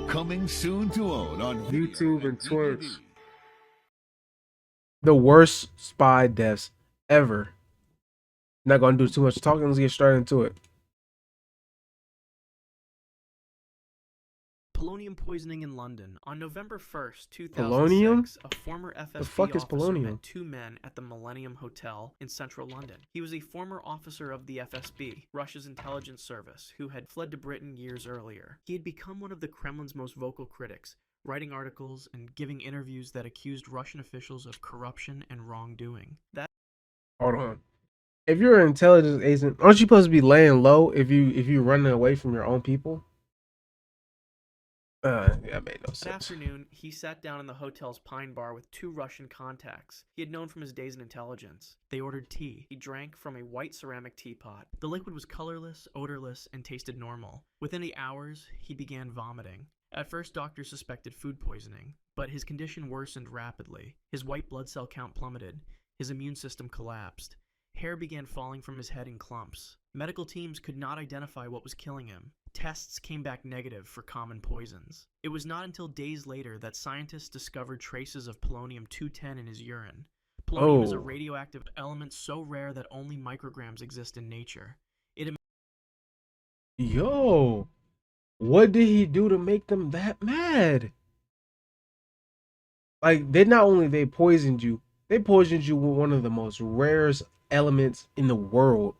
Coming soon to own on YouTube video and DVD. Twitch. The worst spy deaths ever. Not gonna do too much talking. Let's get straight into it. Polonium poisoning in London. On November 1st, Polonium? 2006, a former FSB The fuck is officer polonium? met two men at the Millennium Hotel in central London. He was a former officer of the FSB, Russia's intelligence service, who had fled to Britain years earlier. He had become one of the Kremlin's most vocal critics, writing articles and giving interviews that accused Russian officials of corruption and wrongdoing. Hold on. If you're an intelligence agent, aren't you supposed to be laying low if you're running away from your own people? That made no That sense. afternoon, he sat down in the hotel's Pine Bar with two Russian contacts he had known from his days in intelligence. They ordered tea. He drank from a white ceramic teapot. The liquid was colorless, odorless, and tasted normal. Within 8 hours, he began vomiting. At first, doctors suspected food poisoning, but his condition worsened rapidly. His white blood cell count plummeted. His immune system collapsed. Hair began falling from his head in clumps. Medical teams could not identify what was killing him. Tests came back negative for common poisons. It was not until days later that scientists discovered traces of polonium-210 in his urine. Polonium is a radioactive element so rare that only micrograms exist in nature. Yo, what did he do to make them that mad? Like, they poisoned you, they poisoned you with one of the most rarest elements in the world.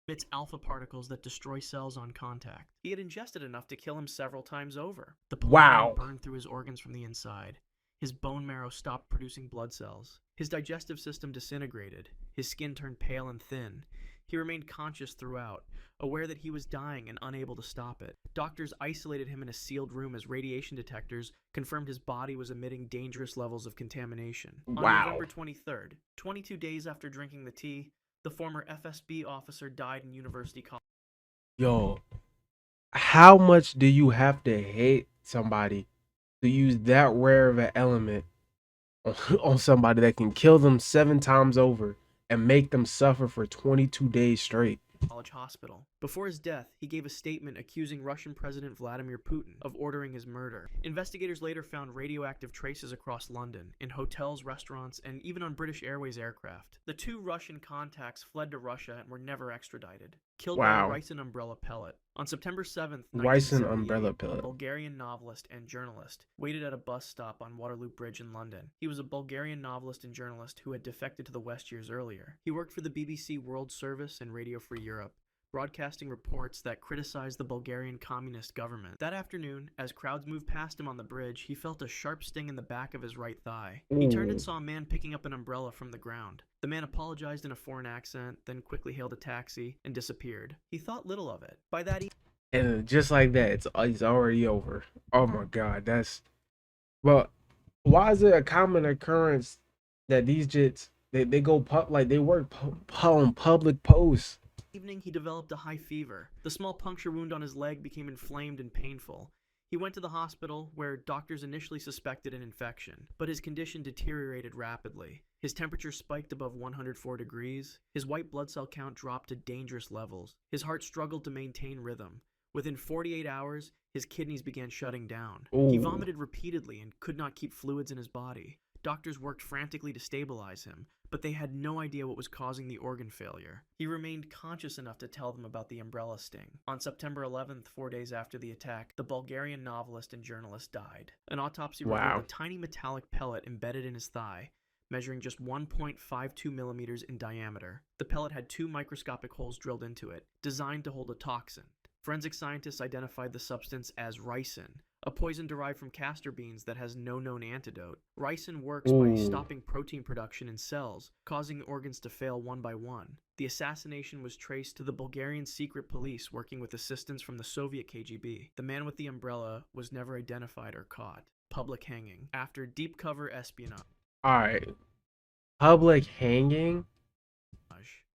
Emits alpha particles that destroy cells on contact. He had ingested enough to kill him several times over. The polonium burned through his organs from the inside. His bone marrow stopped producing blood cells. His digestive system disintegrated. His skin turned pale and thin. He remained conscious throughout, aware that he was dying and unable to stop it. Doctors isolated him in a sealed room as radiation detectors confirmed his body was emitting dangerous levels of contamination. On November 23rd, 22 days after drinking the tea, the former FSB officer died in University College. Yo, how much do you have to hate somebody to use that rare of an element on somebody that can kill them 7 times over and make them suffer for 22 days straight? College hospital. Before his death, he gave a statement accusing Russian President Vladimir Putin of ordering his murder. Investigators later found radioactive traces across London, in hotels, restaurants, and even on British Airways aircraft. The two Russian contacts fled to Russia and were never extradited. Killed by a ricin umbrella pellet. On September 7th, 1978, a Bulgarian novelist and journalist waited at a bus stop on Waterloo Bridge in London. He was a Bulgarian novelist and journalist who had defected to the West years earlier. He worked for the BBC World Service and Radio Free Europe, broadcasting reports that criticized the Bulgarian communist government. That afternoon, as crowds moved past him on the bridge, he felt a sharp sting in the back of his right thigh. He turned and saw a man picking up an umbrella from the ground. The man apologized in a foreign accent, then quickly hailed a taxi and disappeared. He thought little of it. By that And just like that, it's already over. Oh my god, well, why is it a common occurrence that these jits they go they work on public posts? evening, he developed a high fever. The small puncture wound on his leg became inflamed and painful. He went to the hospital, where doctors initially suspected an infection, but his condition deteriorated rapidly. His temperature spiked above 104 degrees. His white blood cell count dropped to dangerous levels. His heart struggled to maintain rhythm. Within 48 hours, his kidneys began shutting down. He vomited repeatedly and could not keep fluids in his body. Doctors worked frantically to stabilize him, but they had no idea what was causing the organ failure. He remained conscious enough to tell them about the umbrella sting. On September 11th, 4 days after the attack, the Bulgarian novelist and journalist died. An autopsy revealed a tiny metallic pellet embedded in his thigh, measuring just 1.52 millimeters in diameter. The pellet had 2 microscopic holes drilled into it, designed to hold a toxin. Forensic scientists identified the substance as ricin, a poison derived from castor beans that has no known antidote. Ricin works by stopping protein production in cells, causing organs to fail one by one. The assassination was traced to the Bulgarian secret police working with assistance from the Soviet KGB. The man with the umbrella was never identified or caught. Public hanging. After deep cover espionage. Alright. Public hanging?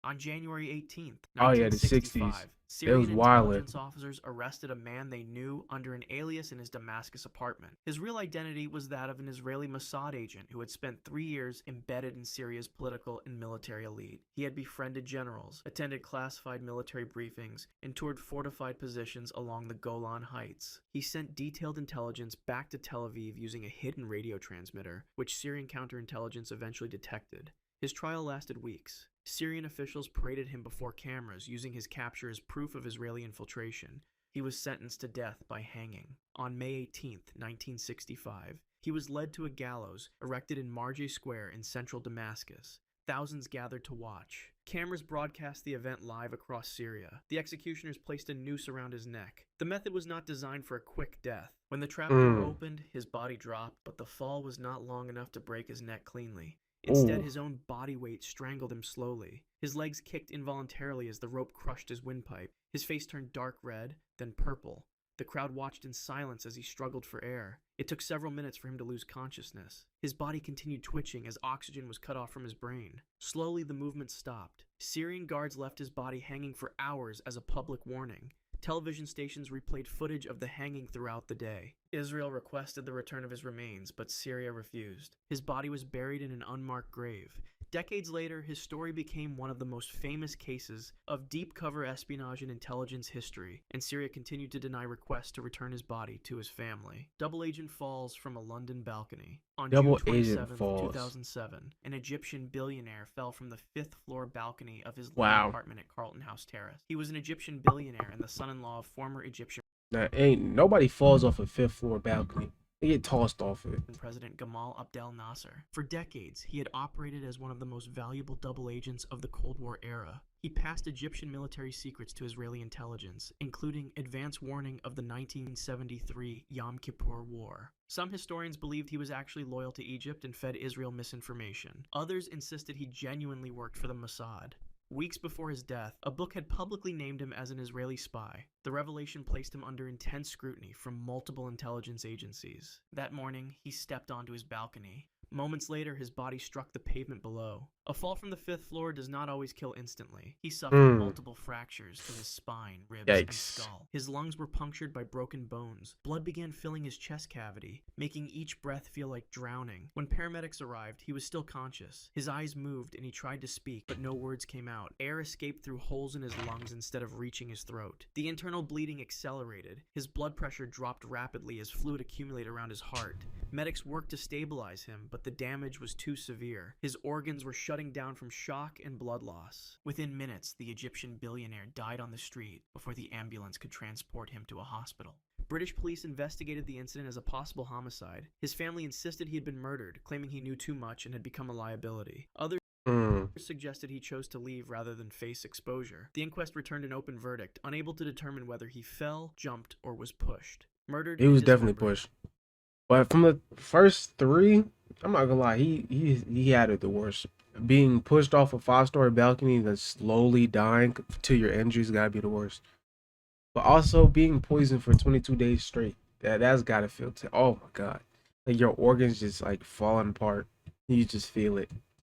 On January 18th, Oh yeah, the 1965, 60s. It Syrian was wild. intelligence officers arrested a man they knew under an alias in his Damascus apartment. His real identity was that of an Israeli Mossad agent who had spent 3 years embedded in Syria's political and military elite. He had befriended generals, attended classified military briefings, and toured fortified positions along the Golan Heights. He sent detailed intelligence back to Tel Aviv using a hidden radio transmitter, which Syrian counterintelligence eventually detected. His trial lasted weeks. Syrian officials paraded him before cameras, using his capture as proof of Israeli infiltration. He was sentenced to death by hanging. On May 18, 1965, he was led to a gallows erected in Marjeh Square in central Damascus. Thousands gathered to watch. Cameras broadcast the event live across Syria. The executioners placed a noose around his neck. The method was not designed for a quick death. When the trapdoor opened, his body dropped, but the fall was not long enough to break his neck cleanly. Instead, his own body weight strangled him slowly. His legs kicked involuntarily as the rope crushed his windpipe. His face turned dark red, then purple. The crowd watched in silence as he struggled for air. It took several minutes for him to lose consciousness. His body continued twitching as oxygen was cut off from his brain. Slowly, the movement stopped. Syrian guards left his body hanging for hours as a public warning. Television stations replayed footage of the hanging throughout the day. Israel requested the return of his remains, but Syria refused. His body was buried in an unmarked grave. Decades later, his story became one of the most famous cases of deep-cover espionage in intelligence history, and Syria continued to deny requests to return his body to his family. Double agent falls from a London balcony. On June 27, 2007, an Egyptian billionaire fell from the 5th-floor balcony of his London apartment at Carlton House Terrace. He was an Egyptian billionaire and the son-in-law of former Egyptian Now, ain't nobody falls off a 5th-floor balcony. They get tossed off it. President Gamal Abdel Nasser. For decades, he had operated as one of the most valuable double agents of the Cold War era. He passed Egyptian military secrets to Israeli intelligence, including advance warning of the 1973 Yom Kippur War. Some historians believed he was actually loyal to Egypt and fed Israel misinformation. Others insisted he genuinely worked for the Mossad. Weeks before his death, a book had publicly named him as an Israeli spy. The revelation placed him under intense scrutiny from multiple intelligence agencies. That morning, he stepped onto his balcony. Moments later, his body struck the pavement below. A fall from the 5th floor does not always kill instantly. He suffered multiple fractures to his spine, ribs, and skull. His lungs were punctured by broken bones. Blood began filling his chest cavity, making each breath feel like drowning. When paramedics arrived, he was still conscious. His eyes moved and he tried to speak, but no words came out. Air escaped through holes in his lungs instead of reaching his throat. The internal bleeding accelerated. His blood pressure dropped rapidly as fluid accumulated around his heart. Medics worked to stabilize him, but the damage was too severe. His organs were shutting down from shock and blood loss. Within minutes, the Egyptian billionaire died on the street before the ambulance could transport him to a hospital. British police investigated the incident as a possible homicide. His family insisted he had been murdered, claiming he knew too much and had become a liability. Others suggested he chose to leave rather than face exposure. The inquest returned an open verdict, unable to determine whether he fell, jumped, or was pushed. Murdered. He was definitely pushed. But from the first 3, I'm not gonna lie, he had it the worst. Being pushed off a 5-story balcony and then slowly dying to your injuries gotta be the worst. But also being poisoned for 22 days straight, that's gotta feel. Oh my god, like your organs just like falling apart. You just feel it.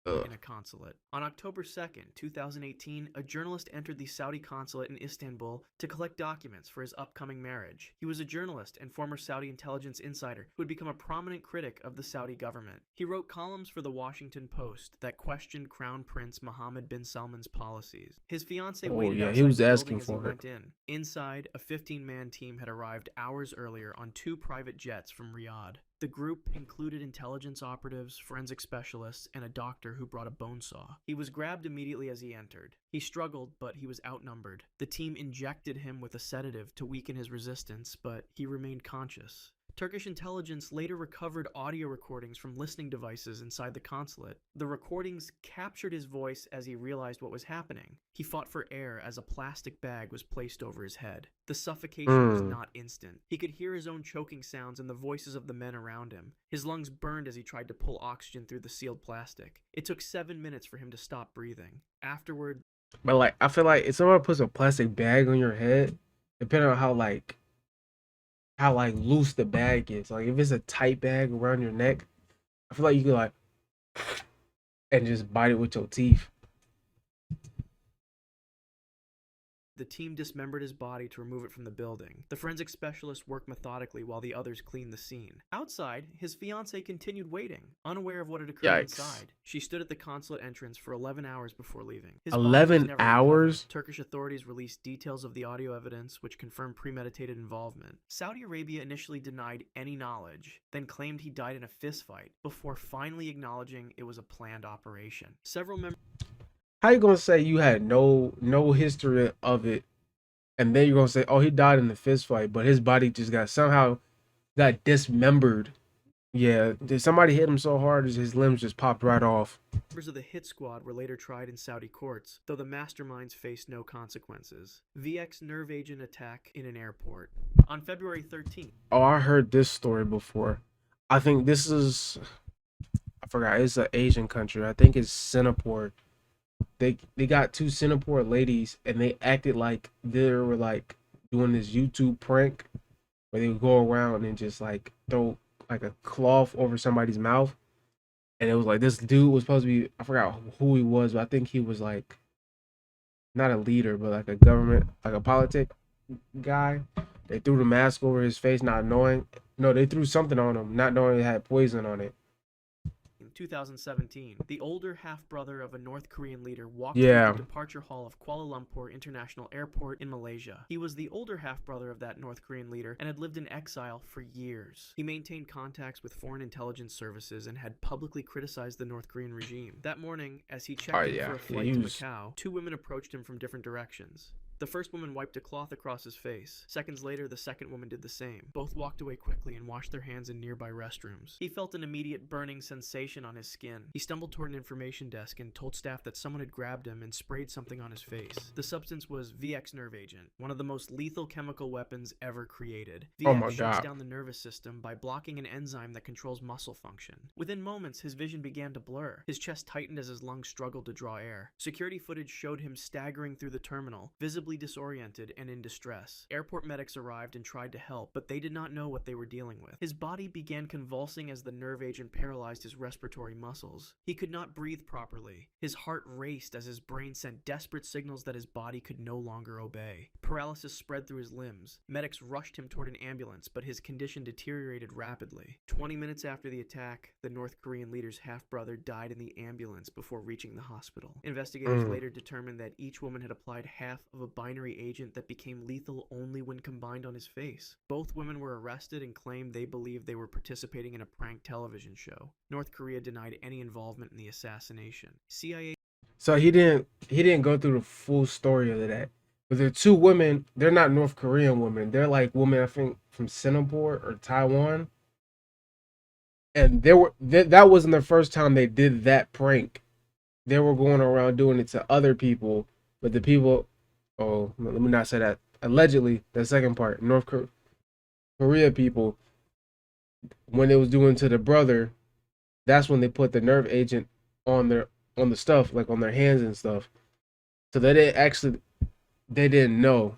In a consulate. On October 2nd, 2018, a journalist entered the Saudi consulate in Istanbul to collect documents for his upcoming marriage. He was a journalist and former Saudi intelligence insider who had become a prominent critic of the Saudi government. He wrote columns for the Washington Post that questioned Crown Prince Mohammed bin Salman's policies. His fiancée waited outside he was the asking building as he for went in. Inside, a 15-man team had arrived hours earlier on 2 private jets from Riyadh. The group included intelligence operatives, forensic specialists, and a doctor who brought a bone saw. He was grabbed immediately as he entered. He struggled, but he was outnumbered. The team injected him with a sedative to weaken his resistance, but he remained conscious. Turkish intelligence later recovered audio recordings from listening devices inside the consulate. The recordings captured his voice as he realized what was happening. He fought for air as a plastic bag was placed over his head. The suffocation was not instant. He could hear his own choking sounds and the voices of the men around him. His lungs burned as he tried to pull oxygen through the sealed plastic. It took 7 minutes for him to stop breathing. Afterward, but like I feel like if someone puts a plastic bag on your head, depending on how loose the bag is, like if it's a tight bag around your neck, I feel like you could like and just bite it with your teeth. The team dismembered his body to remove it from the building. The forensic specialist worked methodically while the others cleaned the scene. Outside, his fiancée continued waiting, unaware of what had occurred Yikes. inside. She stood at the consulate entrance for 11 hours before leaving. His body was 11 never recovered. hours? Turkish authorities released details of the audio evidence which confirmed premeditated involvement. Saudi Arabia initially denied any knowledge, then claimed he died in a fistfight, before finally acknowledging it was a planned operation. Several members How you gonna say you had no history of it, and then you're gonna say, oh, he died in the fist fight, but his body just got dismembered? Yeah, did somebody hit him so hard his limbs just popped right off? of the hit squad were later tried in Saudi courts, though the masterminds faced no consequences. VX nerve agent attack in an airport. On February 13th, Oh, I heard this story before. I think this is, I forgot, it's an Asian country. I think it's Singapore. They got two Singapore ladies, and they acted like they were like doing this YouTube prank where they would go around and just like throw like a cloth over somebody's mouth. And it was like this dude was supposed to be, I forgot who he was, but I think he was like not a leader, but like a government, like a politic guy. They threw the mask over his face, not knowing. No, they threw something on him, not knowing it had poison on it. in 2017, the older half-brother of a North Korean leader walked Yeah. through the departure hall of Kuala Lumpur International Airport in Malaysia. He was the older half-brother of that North Korean leader and had lived in exile for years. He maintained contacts with foreign intelligence services and had publicly criticized the North Korean regime. That morning, as he checked in for a flight to Macau, two women approached him from different directions. The first woman wiped a cloth across his face. Seconds later, the second woman did the same. Both walked away quickly and washed their hands in nearby restrooms. He felt an immediate burning sensation on his skin. He stumbled toward an information desk and told staff that someone had grabbed him and sprayed something on his face. The substance was VX nerve agent, one of the most lethal chemical weapons ever created. Oh VX my shuts God. down the nervous system by blocking an enzyme that controls muscle function. Within moments, his vision began to blur. His chest tightened as his lungs struggled to draw air. Security footage showed him staggering through the terminal, visibly disoriented and in distress. Airport medics arrived and tried to help, but they did not know what they were dealing with. His body began convulsing as the nerve agent paralyzed his respiratory muscles. He could not breathe properly. His heart raced as his brain sent desperate signals that his body could no longer obey. Paralysis spread through his limbs. Medics rushed him toward an ambulance, but his condition deteriorated rapidly. 20 minutes after the attack, the North Korean leader's half-brother died in the ambulance before reaching the hospital. Investigators later determined that each woman had applied half of a binary agent that became lethal only when combined on his face. Both women were arrested and claimed they believed they were participating in a prank television show. North Korea denied any involvement in the assassination. CIA So he didn't go through the full story of that. But they're two women. They're not North Korean women. They're like women, I think, from Singapore or Taiwan. And that wasn't the first time they did that prank. They were going around doing it to other people, but the people, oh, let me not say that. Allegedly, the second part, Korea people, when they was doing to the brother, that's when they put the nerve agent on the stuff, like on their hands and stuff. So they didn't know.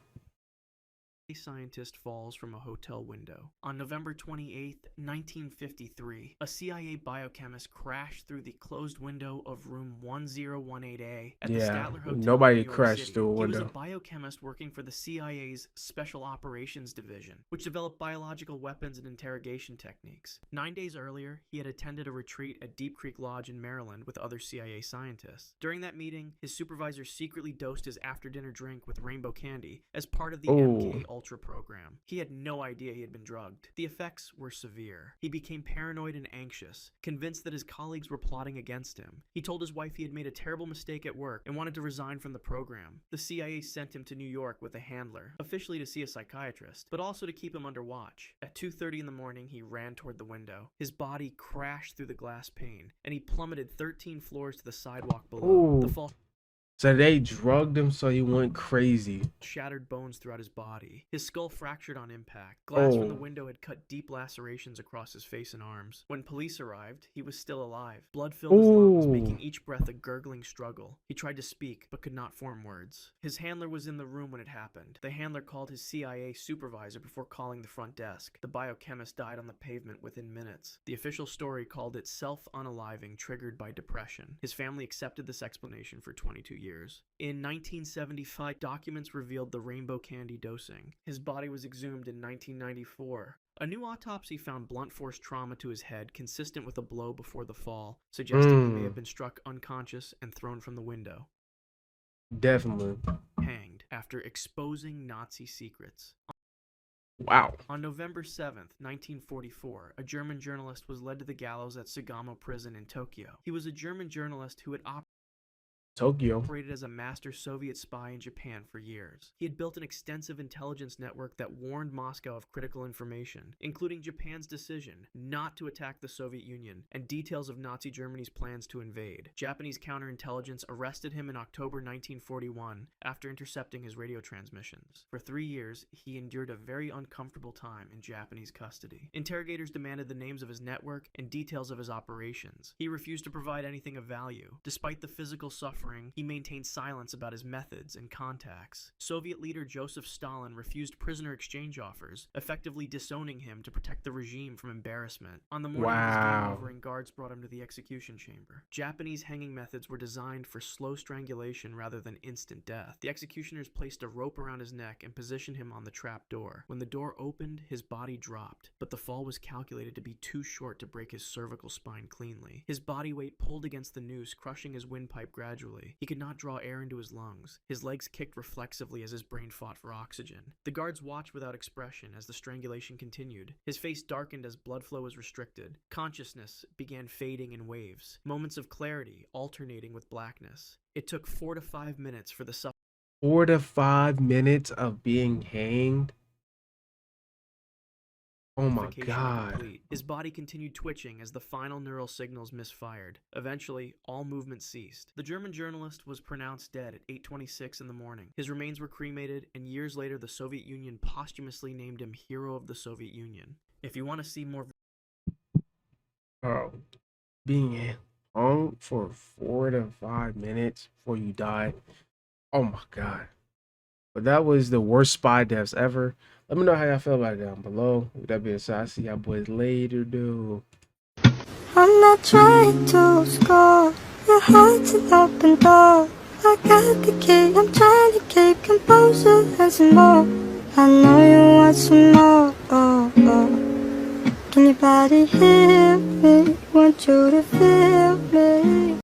A scientist falls from a hotel window. On November 28, 1953, a CIA biochemist crashed through the closed window of room 1018A at the Yeah, Statler Hotel. nobody in New York crashed City. through a He was window. a biochemist working for the CIA's Special Operations Division, which developed biological weapons and interrogation techniques. 9 days earlier, he had attended a retreat at Deep Creek Lodge in Maryland with other CIA scientists. During that meeting, his supervisor secretly dosed his after-dinner drink with rainbow candy as part of the MK Ultra program. He had no idea he had been drugged. The effects were severe. He became paranoid and anxious, convinced that his colleagues were plotting against him. He told his wife he had made a terrible mistake at work and wanted to resign from the program. The CIA sent him to New York with a handler, officially to see a psychiatrist, but also to keep him under watch. At 2:30 in the morning, he ran toward the window. His body crashed through the glass pane, and he plummeted 13 floors to the sidewalk below. Ooh. The fall So they drugged him so he went crazy. shattered bones throughout his body. His skull fractured on impact. Glass from the Oh. window had cut deep lacerations across his face and arms. When police arrived, he was still alive. Blood filled his lungs, Ooh. making each breath a gurgling struggle. He tried to speak, but could not form words. His handler was in the room when it happened. The handler called his CIA supervisor before calling the front desk. The biochemist died on the pavement within minutes. The official story called it self-unaliving triggered by depression. His family accepted this explanation for 22 years. years. In 1975, documents revealed the rainbow candy dosing. His body was exhumed in 1994. A new autopsy found blunt force trauma to his head consistent with a blow before the fall, suggesting he may have been struck unconscious and thrown from the window. Definitely. Hanged after exposing Nazi secrets. Wow. On November 7th, 1944, a German journalist was led to the gallows at Sugamo Prison in Tokyo. He was a German journalist who had operated as a master Soviet spy in Japan for years. He had built an extensive intelligence network that warned Moscow of critical information, including Japan's decision not to attack the Soviet Union and details of Nazi Germany's plans to invade. Japanese counterintelligence arrested him in October 1941 after intercepting his radio transmissions. For 3 years, he endured a very uncomfortable time in Japanese custody. Interrogators demanded the names of his network and details of his operations. He refused to provide anything of value. Despite the physical suffering, he maintained silence about his methods and contacts. Soviet leader Joseph Stalin refused prisoner exchange offers, effectively disowning him to protect the regime from embarrassment. On the morning of his game overing, guards brought him to the execution chamber. Japanese hanging methods were designed for slow strangulation rather than instant death. The executioners placed a rope around his neck and positioned him on the trap door. When the door opened, his body dropped, but the fall was calculated to be too short to break his cervical spine cleanly. His body weight pulled against the noose, crushing his windpipe gradually. He could not draw air into his lungs. His legs kicked reflexively as his brain fought for oxygen. The guards watched without expression as the strangulation continued. His face darkened as blood flow was restricted. Consciousness began fading in waves, moments of clarity alternating with blackness. It took 4 to 5 minutes for the 4 to 5 minutes of being hanged? Oh my God. Complete. His body continued twitching as the final neural signals misfired. Eventually, all movement ceased. The German journalist was pronounced dead at 8:26 in the morning. His remains were cremated, and years later the Soviet Union posthumously named him Hero of the Soviet Union. If you want to see more... Being hung for 4 to 5 minutes before you die. Oh my God. But that was the worst spy deaths ever. Let me know how y'all feel about it down below. With that being said, I see y'all boys later, dude. I'm not trying to score. Your heart's an open door. I got the key. I'm trying to keep composure and some more. I know you want some more. Oh, oh. Can your body hear me? Want you to feel me?